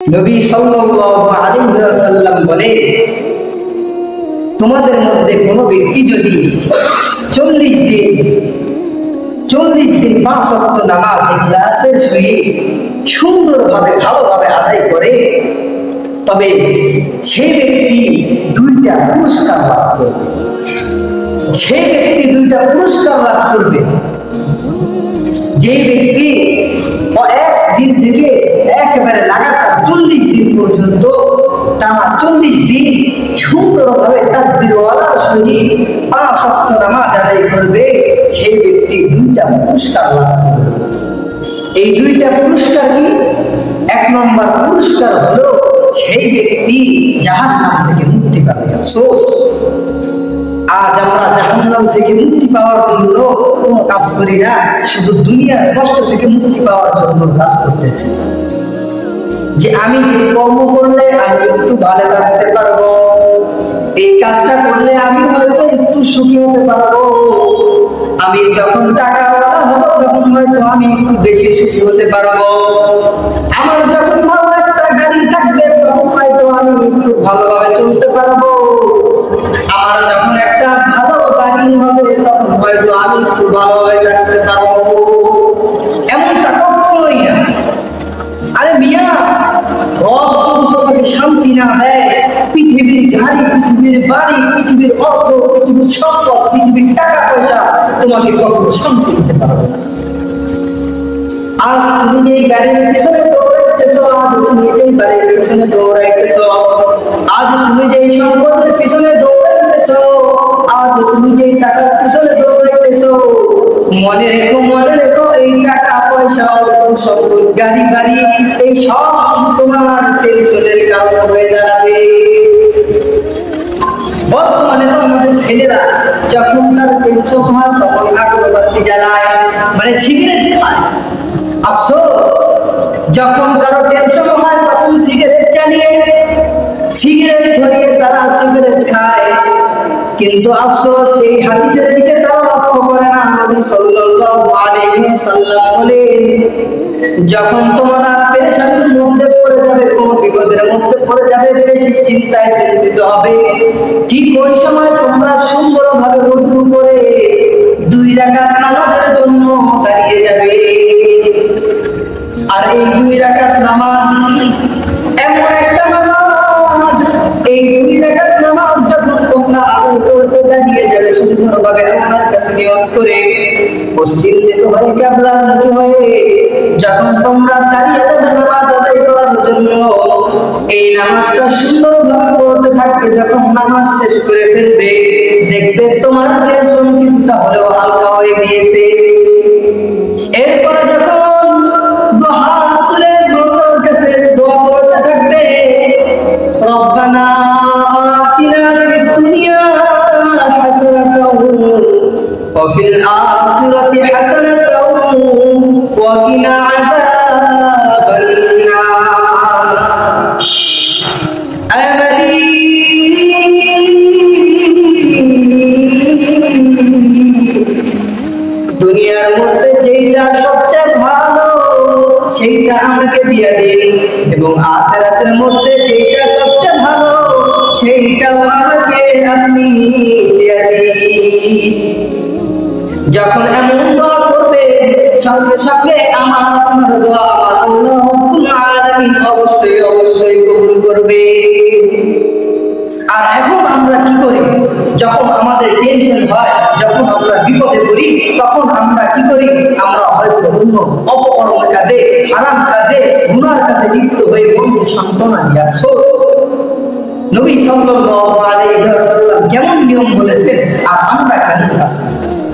নবী সাল্লাল্লাহু আলাইহি ওয়াসাল্লাম বলে, তোমাদের মধ্যে কোনো ব্যক্তি যদি 40 দিন 5 ওয়াক্ত নামাজ ইখলাসের সহিত সুন্দরভাবে ভালোভাবে আদায় করে, তবে সেই ব্যক্তি দুইটা পুরস্কার লাভ করবে। সেই ব্যক্তি দুইটা পুরস্কার লাভ করবে। যে ব্যক্তি একদিন থেকে একেবারে লাগাতার 40 দিন পর্যন্ত টানা 40 দিন সুন্দরভাবে তাকবীরওয়ালার সহিত 5 ওয়াক্ত নামাজ আদায় করবে, সেই ব্যক্তি দুইটা পুরস্কার লাভ করবে। এই দুইটা পুরস্কার কি? 1 নম্বর পুরস্কার হলো সেই ব্যক্তি জাহান্নাম থেকে মুক্তি পাবে। আফসোস, আজ আমরা জাহান্নাম থেকে মুক্তি পাওয়ার জন্য কোনো কাজ করি না, শুধু দুনিয়ার কষ্ট থেকে মুক্তি পাওয়ার জন্য কাজ করতেছি। যে আমি এই কর্ম করলে আমি একটু ভালো থাকতে পারবো, এই কাজটা করলে আমি হয়তো একটু সুখী হতে পারবো, আমি যখন টাকাওয়ালা হব তখন হয়তো আমি একটু বেশি সুখী হতে পারবো, আমার যখন ভালো একটা গাড়ি থাকবে তখন হয়তো আমি একটু ভালোভাবে চলতে পারবো, আমার যখন একটা ভালো বাড়ি হবে তখন হয়তো আমি একটু ভালোভাবে থাকতে পারবো। এমনটা কখনোই না। আরে মিয়া, রব যদি তোমাকে শান্তি না দেয়, পৃথিবীর গাড়ি, পৃথিবীর বাড়ি, পৃথিবীর অর্থ, পৃথিবীর সম্পদ, পৃথিবীর টাকা পয়সা তোমাকে কখনো শান্তি দিতে পারবে না। আজ তুমি এই গাড়ির পিছনে দৌড়াইতেছো, আজ তুমি যেই বাড়ির পিছনে দৌড়াইতেছো, আজ তুমি যেই সম্পদের পিছনে দৌড়াইতেছো, আজ তুমি যেই টাকার পিছনে দৌড়াইতেছো, মনে রেখো এই টাকা পয়সা, সম্পদ, গাড়ি বাড়ি, এই সব কিছু তোমার টেনশনের কারণ হয়ে দাঁড়াবে। বর্তমানে আমাদের ছেলেরা যখন তার টেনশন হয় তখন আগরবাতি জ্বালায়, মানে সিগারেট খায়। আফসোস, যখন কারো টেনশন হয় তখন সিগারেট জ্বালিয়ে, সিগারেট ধরিয়ে তারা সিগারেট খায়। কিন্তু আফসোস, এই হাদিসের দিকে তারা লক্ষ্য করে না। নবী সাল্লাল্লাহু আলাইহি ওয়াসাল্লাম বলেন, যখন তোমরা পেরেশানির মধ্যে পড়ে যাবে, কোনো বিপদের মধ্যে পড়ে যাবে, বেশি চিন্তায় চিন্তিত হবে, ঠিক ওই সময় তোমরা সুন্দরভাবে ওযু করে 2 রাকাত নামাজের জন্য দাঁড়িয়ে যাবে। আর এই 2 রাকাত নামাজ এমন একটা নামাজ, এই 2 রাকাত নামাজ যখন তোমরা আদায় করতে দাঁড়িয়ে যাবে সুন্দরভাবে আল্লাহর কাছে নিয়ত করে, পশ্চিম দিকে হয়ে কিবলার মুখী হয়ে যখন তোমরা দাঁড়িয়ে যাবে নামাজ আদায় করার জন্য, এই নামাজটা সুন্দরভাবে পড়তে থাকবে। যখন নামাজ শেষ করে ফেলবে, দেখবে তোমার টেনশন কিছুটা হলেও হালকা হয়ে গিয়েছে। এরপরে যখন দুহাত তুলে আল্লাহর কাছে দোয়া করতে থাকবে, রব্বানা আতিনা ফিদ দুনিয়া হাসানাতাও ওয়া ফিল আখিরাতি হাসানাতাও ওয়া কিনা আযাবান নার। দুনিয়ার মধ্যে যেটা সবচেয়ে ভালো সেইটা আমাকে দিয়ে দিন, এবং আখিরাতের মধ্যে যেটা সবচেয়ে ভালো সেইটাও আমাকে আপনি দিয়ে দিন। যখন এমন দোয়া করবে, সঙ্গে সঙ্গে আমার আপনার দোয়া আল্লাহ রাব্বুল আলামিন অবশ্যই কবুল করবে। আর এখন আমরা কি করি? যখন আমাদের টেনশন হয়, যখন আমরা বিপদে পড়ি, তখন আমরা কি করি? আমরা হয়তো অন্য অপকর্মের কাজে, হারাম কাজে, গুনার কাজে লিপ্ত হয়ে মনকে সান্ত্বনা দিয়ে আসো। নবী সাল্লাল্লাহু আলাইহি ওয়াসাল্লাম কেমন নিয়ম বলেছেন, আর আমরা কেমন কাজ করতেছি।